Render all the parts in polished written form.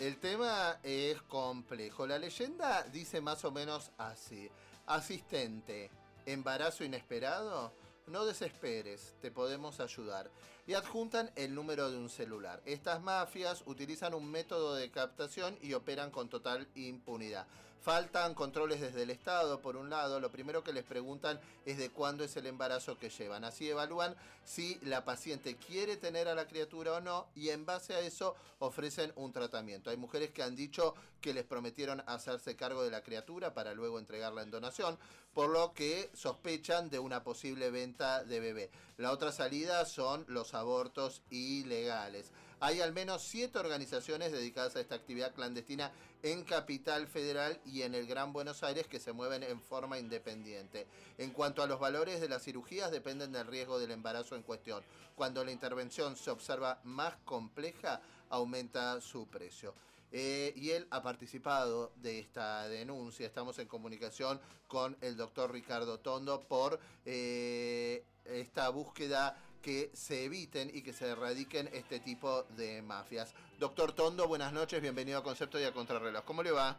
El tema es complejo. La leyenda dice más o menos así. Asistente, embarazo inesperado, no desesperes, te podemos ayudar. Y adjuntan el número de un celular. Estas mafias utilizan un método de captación y operan con total impunidad. Faltan controles desde el Estado, por un lado. Lo primero que les preguntan es de cuándo es el embarazo que llevan. Así evalúan si la paciente quiere tener a la criatura o no, y en base a eso ofrecen un tratamiento. Hay mujeres que han dicho que les prometieron hacerse cargo de la criatura para luego entregarla en donación, por lo que sospechan de una posible venta de bebé. La otra salida son los abortos ilegales. Hay al menos 7 organizaciones dedicadas a esta actividad clandestina en Capital Federal y en el Gran Buenos Aires que se mueven en forma independiente. En cuanto a los valores de las cirugías, dependen del riesgo del embarazo en cuestión. Cuando la intervención se observa más compleja, aumenta su precio. Y él ha participado de esta denuncia. Estamos en comunicación con el doctor Ricardo Tondo por esta búsqueda que se eviten y que se erradiquen este tipo de mafias. Doctor Tondo, buenas noches, bienvenido a Concepto y a Contrarreloj. ¿Cómo le va?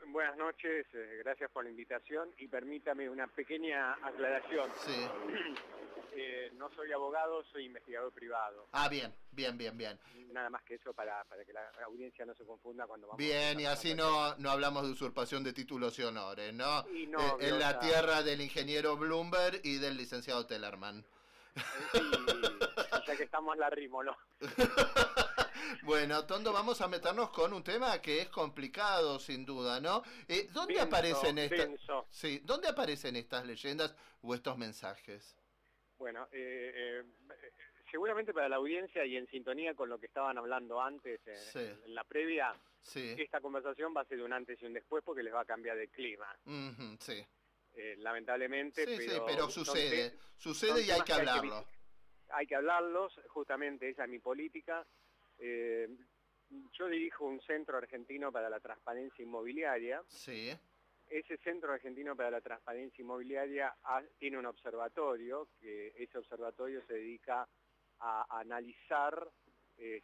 Buenas noches, gracias por la invitación y permítame una pequeña aclaración. Sí. No soy abogado, soy investigador privado. Ah, bien. Nada más que eso para que la audiencia no se confunda cuando vamos... Bien, y así no hablamos de usurpación de títulos y honores, ¿no? Y no en la tierra del ingeniero Bloomberg y del licenciado Tellerman. Ya que estamos la rímolo. Bueno, Tondo, vamos a meternos con un tema que es complicado, sin duda, ¿no? ¿Dónde aparecen estas leyendas o estos mensajes? Bueno, seguramente para la audiencia y en sintonía con lo que estaban hablando antes en la previa, esta conversación va a ser un antes y un después porque les va a cambiar de clima. Sí. Lamentablemente, pero sucede y hay que hablarlo. Hay que hablarlos, justamente esa es mi política. Yo dirijo un centro argentino para la transparencia inmobiliaria. Sí. Ese centro argentino para la transparencia inmobiliaria tiene un observatorio, que ese observatorio se dedica a analizar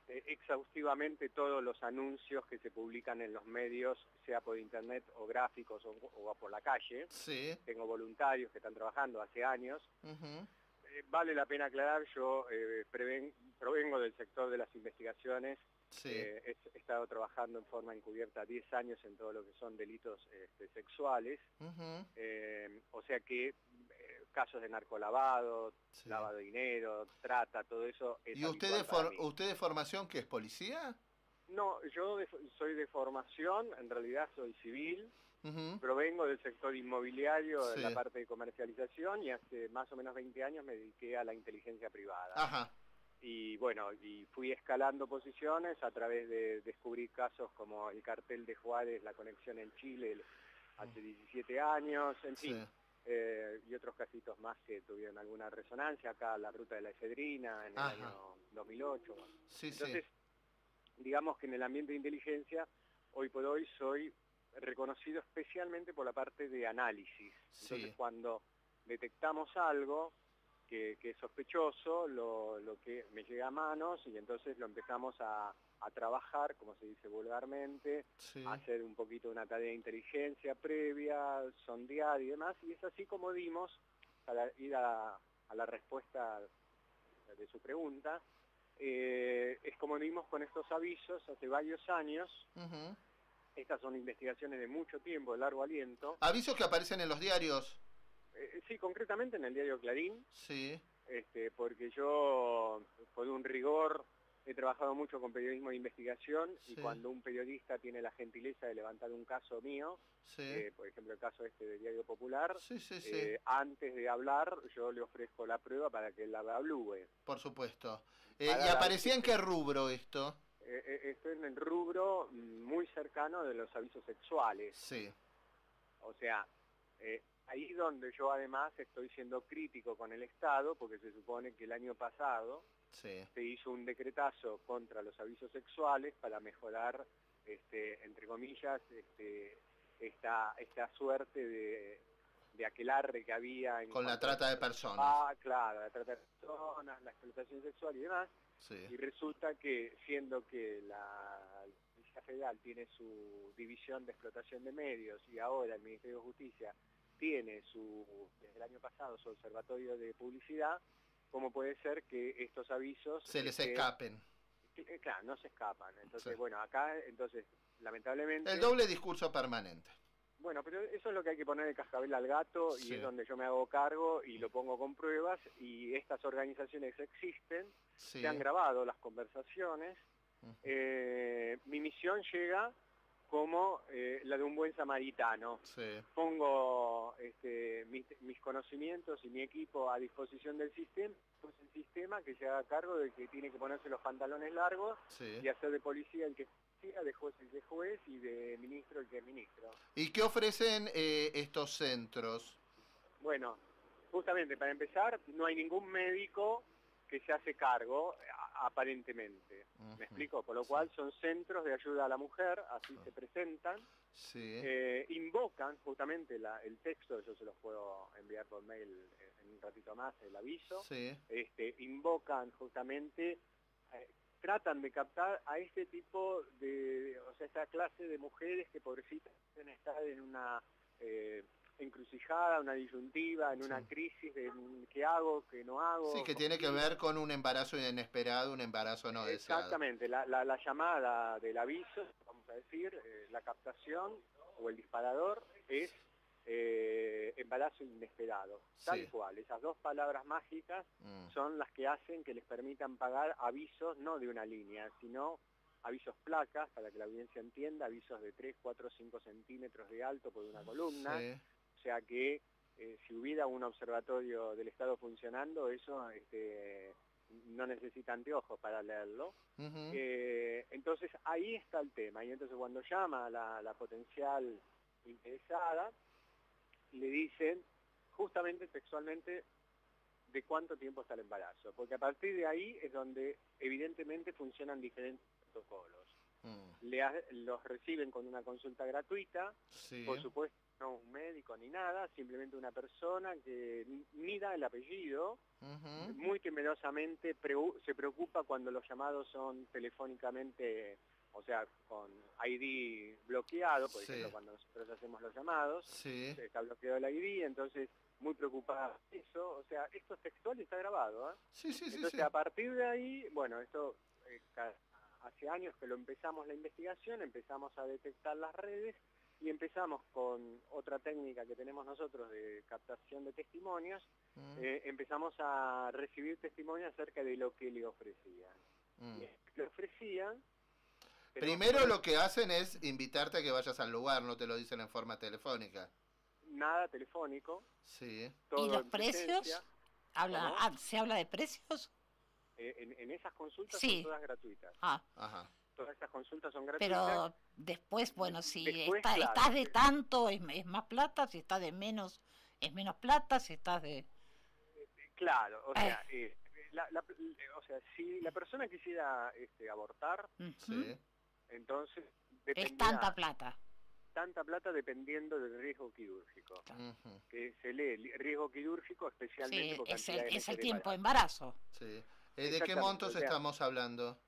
exhaustivamente todos los anuncios que se publican en los medios, sea por internet o gráficos o por la calle. Sí. Tengo voluntarios que están trabajando hace años. Vale la pena aclarar, yo provengo del sector de las investigaciones. Sí. He estado trabajando en forma encubierta 10 años en todo lo que son delitos sexuales. O sea que casos de narcolavado, lavado de dinero, trata, todo eso es. ¿Y usted de formación qué es, policía? No, yo soy de formación, en realidad soy civil. Provengo del sector inmobiliario, de la parte de comercialización, y hace más o menos 20 años me dediqué a la inteligencia privada. Ajá. Y bueno, y fui escalando posiciones a través de descubrir casos como el cartel de Juárez, la conexión en Chile, hace 17 años, en fin. Y otros casitos más que tuvieron alguna resonancia, acá la ruta de la efedrina en el año 2008. Entonces, digamos que en el ambiente de inteligencia, hoy por hoy soy reconocido especialmente por la parte de análisis. Entonces, cuando detectamos algo que es sospechoso, lo que me llega a manos, y entonces lo empezamos a trabajar, como se dice vulgarmente, a hacer un poquito una tarea de inteligencia previa, sondear y demás, y es así como dimos, para ir a la respuesta de su pregunta, es como dimos con estos avisos hace varios años. Estas son investigaciones de mucho tiempo, de largo aliento. ¿Avisos que aparecen en los diarios? Sí, concretamente en el diario Clarín. Sí. Porque yo, por un rigor, he trabajado mucho con periodismo de investigación, y cuando un periodista tiene la gentileza de levantar un caso mío, por ejemplo el caso del Diario Popular, antes de hablar yo le ofrezco la prueba para que él la evalúe. Por supuesto. ¿Y aparecía en qué rubro esto? Estoy en el rubro muy cercano de los avisos sexuales. Sí. O sea, ahí donde yo además estoy siendo crítico con el Estado, porque se supone que el año pasado se hizo un decretazo contra los avisos sexuales para mejorar, entre comillas, esta suerte de aquelarre que había con la trata de personas. Claro, la trata de personas, la explotación sexual y demás. Y resulta que, siendo que la Policía Federal tiene su división de explotación de medios y ahora el Ministerio de Justicia tiene desde el año pasado, su observatorio de publicidad, ¿cómo puede ser que estos avisos se les escapen? Claro, no se escapan. Entonces, Sí. bueno, acá, entonces, lamentablemente... El doble discurso permanente. Bueno, pero eso es lo que hay que poner el cascabel al gato, y Sí. es donde yo me hago cargo y lo pongo con pruebas, y estas organizaciones existen, Sí. se han grabado las conversaciones. Mi misión llega como la de un buen samaritano. Sí. Pongo mis conocimientos y mi equipo a disposición del sistema, pues el sistema que se haga cargo de que tiene que ponerse los pantalones largos, Sí. y hacer de policía el que policía, de juez el que juez y de ministro el que es ministro. ¿Y qué ofrecen estos centros? Bueno, justamente para empezar, no hay ningún médico que se hace cargo, aparentemente. ¿Me explico? Por lo cual son centros de ayuda a la mujer, así se presentan. Sí. Invocan justamente el texto, yo se los puedo enviar por mail en un ratito más, el aviso. Sí. Invocan justamente, tratan de captar a este tipo de, o sea, esta clase de mujeres que pobrecitas pueden estar en una encrucijada, una disyuntiva, en una crisis de qué hago, qué no hago. Sí, que tiene que ver con un embarazo inesperado, un embarazo no deseado. Exactamente, la llamada del aviso, vamos a decir, la captación o el disparador es embarazo inesperado, tal cual. Esas dos palabras mágicas son las que hacen que les permitan pagar avisos, no de una línea, sino avisos placas, para que la audiencia entienda, avisos de 3, 4, 5 centímetros de alto por una columna. Sí. O sea que si hubiera un observatorio del Estado funcionando, eso no necesita anteojos para leerlo. Entonces ahí está el tema, y entonces cuando llama la potencial interesada, le dicen justamente textualmente de cuánto tiempo está el embarazo, porque a partir de ahí es donde evidentemente funcionan diferentes protocolos. Los reciben con una consulta gratuita, por supuesto no un médico ni nada, simplemente una persona que ni da el apellido, muy temerosamente se preocupa cuando los llamados son telefónicamente, o sea, con ID bloqueado, por ejemplo, cuando nosotros hacemos los llamados, está bloqueado el ID, entonces muy preocupada por eso, o sea, esto es textual y está grabado, ¿eh? Entonces a partir de ahí, bueno, esto hace años que lo empezamos la investigación, empezamos a detectar las redes, y empezamos con otra técnica que tenemos nosotros de captación de testimonios, empezamos a recibir testimonios acerca de lo que le ofrecían. Le ofrecían... Primero lo que hacen es invitarte a que vayas al lugar, no te lo dicen en forma telefónica. Nada telefónico. Sí. ¿Y los precios? ¿Se habla de precios? En esas consultas son todas gratuitas. Ajá. Todas estas consultas son gratuitas. Pero después, bueno, si claro, estás de tanto es más plata, si estás de menos es menos plata, si estás de... Claro, o sea, o sea, si la persona quisiera abortar, entonces es tanta plata. Tanta plata dependiendo del riesgo quirúrgico. Que se lee riesgo quirúrgico especialmente por cantidad es el tiempo de embarazo. Sí. ¿De qué montos estamos hablando?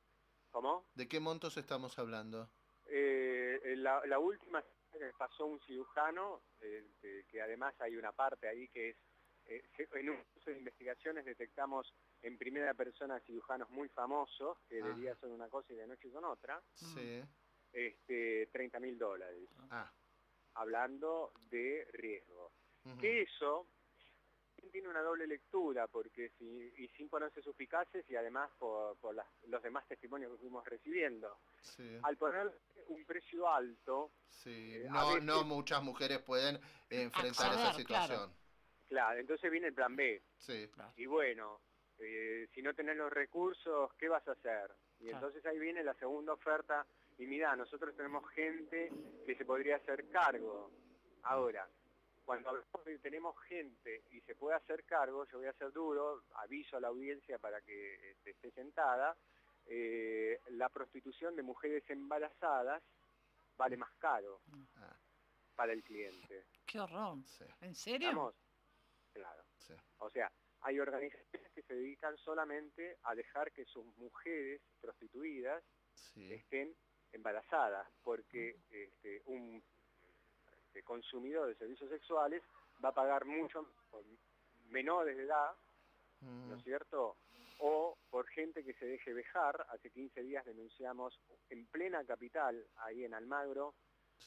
¿Cómo? ¿De qué montos estamos hablando? La última que pasó un cirujano, que además hay una parte ahí que es, en un curso de investigaciones detectamos en primera persona cirujanos muy famosos, que de día son una cosa y de noche son otra, $30.000, hablando de riesgo. Que eso tiene una doble lectura, porque sin ponerse suspicaces y además por los demás testimonios que fuimos recibiendo. Al poner un precio alto, no muchas mujeres pueden enfrentar esa situación. Claro, entonces viene el plan B. Y bueno, si no tenés los recursos, ¿qué vas a hacer? Y entonces ahí viene la segunda oferta, y mirá, nosotros tenemos gente que se podría hacer cargo. Ahora, cuando hablamos de tenemos gente y se puede hacer cargo, yo voy a ser duro, aviso a la audiencia para que esté sentada, la prostitución de mujeres embarazadas vale más caro para el cliente. ¡Qué horror! ¿En serio? ¿Estamos? Claro. O sea, hay organizaciones que se dedican solamente a dejar que sus mujeres prostituidas estén embarazadas, porque un consumidor de servicios sexuales va a pagar mucho por menores de edad, ¿no es cierto? O por gente que se deje vejar. Hace 15 días denunciamos en plena capital, ahí en Almagro,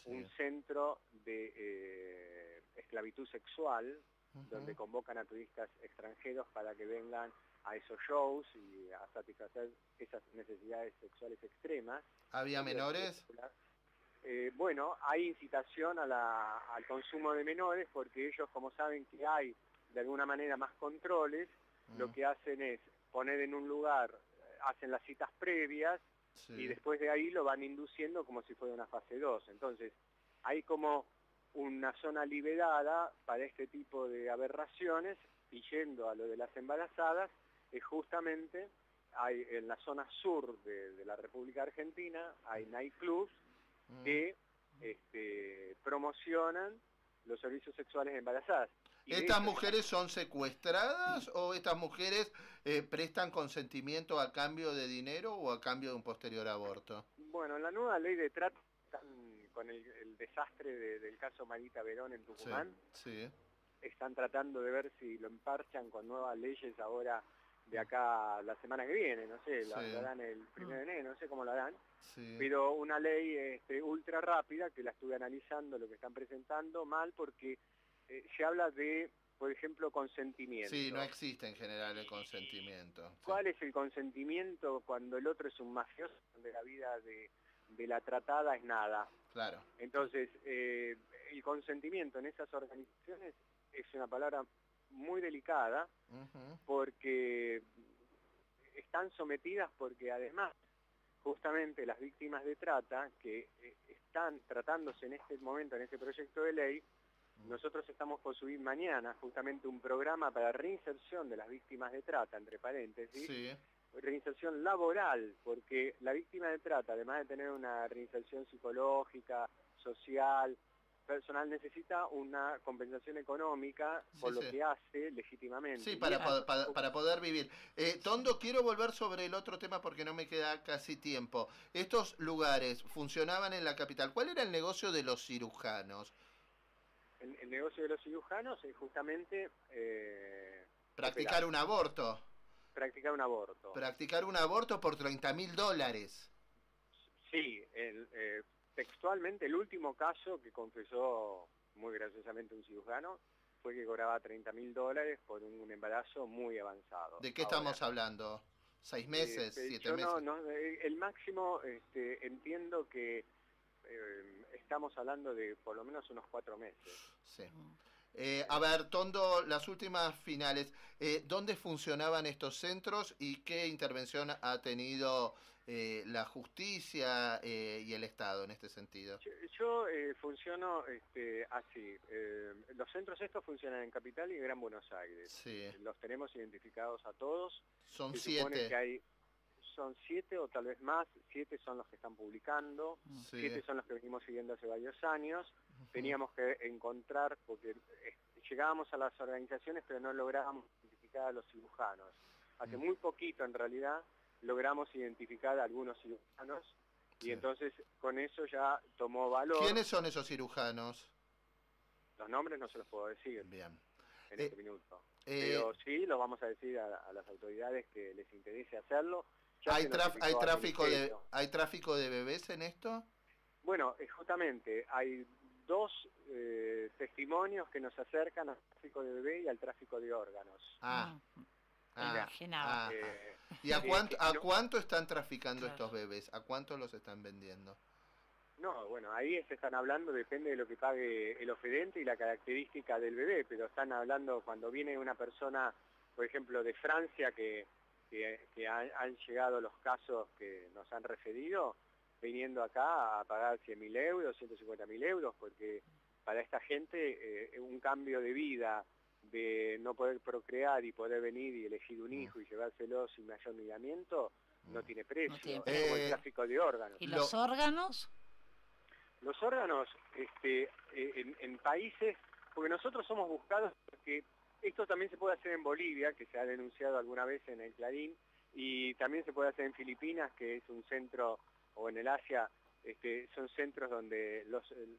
un centro de esclavitud sexual, donde convocan a turistas extranjeros para que vengan a esos shows y a satisfacer esas necesidades sexuales extremas. ¿Había menores? Bueno, hay incitación al consumo de menores, porque ellos, como saben que hay de alguna manera más controles, lo que hacen es poner en un lugar, hacen las citas previas y después de ahí lo van induciendo como si fuera una fase 2. Entonces, hay como una zona liberada para este tipo de aberraciones, y yendo a lo de las embarazadas, justamente hay en la zona sur de la República Argentina, hay nightclubs que promocionan los servicios sexuales de embarazadas. ¿Estas mujeres son secuestradas o estas mujeres prestan consentimiento a cambio de dinero o a cambio de un posterior aborto? Bueno, en la nueva ley de trata, con el desastre del caso Marita Verón en Tucumán, están tratando de ver si lo emparchan con nuevas leyes ahora de acá la semana que viene, no sé, lo harán el 1 de enero, no sé cómo lo harán, pero una ley ultra rápida, que la estuve analizando, lo que están presentando, mal, porque se habla de, por ejemplo, consentimiento. Sí, no existe en general el consentimiento. ¿Cuál es el consentimiento cuando el otro es un mafioso, donde la vida de la tratada es nada? Claro. Entonces, el consentimiento en esas organizaciones es una palabra muy delicada, porque están sometidas, porque además, justamente las víctimas de trata, que están tratándose en este momento, en este proyecto de ley, nosotros estamos por subir mañana justamente un programa para reinserción de las víctimas de trata, entre paréntesis, reinserción laboral, porque la víctima de trata, además de tener una reinserción psicológica, social, personal, necesita una compensación económica por lo que hace legítimamente. Sí, para poder vivir. Tondo, quiero volver sobre el otro tema porque no me queda casi tiempo. Estos lugares funcionaban en la capital. ¿Cuál era el negocio de los cirujanos? El negocio de los cirujanos es justamente... practicar un aborto. Practicar un aborto. Practicar un aborto por $30.000. Sí, textualmente el último caso que confesó muy graciosamente un cirujano fue que cobraba $30.000 por un embarazo muy avanzado. ¿De qué estamos hablando? ¿6 meses? ¿7 meses? No, el máximo, entiendo que estamos hablando de por lo menos unos 4 meses. Sí. A ver, Tondo, las últimas finales. ¿Dónde funcionaban estos centros y qué intervención ha tenido la justicia y el Estado en este sentido? Yo funciono así. Los centros estos funcionan en Capital y Gran Buenos Aires. Sí. Los tenemos identificados a todos. Son Se supone 7. que son 7 o tal vez más. 7 son los que están publicando. 7 son los que venimos siguiendo hace varios años. Teníamos que encontrar, porque llegábamos a las organizaciones pero no lográbamos identificar a los cirujanos. Hace muy poquito en realidad logramos identificar a algunos cirujanos y entonces con eso ya tomó valor. ¿Quiénes son esos cirujanos? Los nombres no se los puedo decir. Bien. En este minuto. Pero sí los vamos a decir a las autoridades que les interese hacerlo. ¿Hay tráfico de bebés en esto? Bueno, justamente hay 2 testimonios que nos acercan al tráfico de bebé y al tráfico de órganos. ¿Y a cuánto están traficando estos bebés? ¿A cuánto los están vendiendo? No, bueno, ahí se están hablando, depende de lo que pague el oferente y la característica del bebé, pero están hablando cuando viene una persona, por ejemplo, de Francia, que han llegado los casos que nos han referido, viniendo acá a pagar 100.000 euros, 150.000 euros, porque para esta gente un cambio de vida, de no poder procrear y poder venir y elegir un hijo y llevárselo sin mayor miramiento, no tiene precio. Es como el tráfico de órganos. ¿Y los órganos? Los órganos en países, porque nosotros somos buscados, porque esto también se puede hacer en Bolivia, que se ha denunciado alguna vez en el Clarín, y también se puede hacer en Filipinas, que es un centro, o en el Asia, son centros donde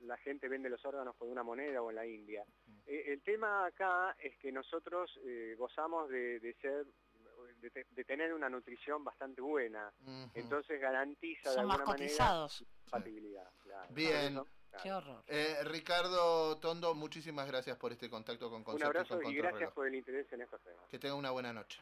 la gente vende los órganos por una moneda o en la India. El tema acá es que nosotros gozamos de tener una nutrición bastante buena, entonces garantiza Son de alguna más cotizados. manera compatibilidad. Claro. Bien. Claro. Qué horror. Ricardo Tondo, muchísimas gracias por este contacto con Concepto. Un abrazo y gracias por el interés en estos temas. Que tenga una buena noche.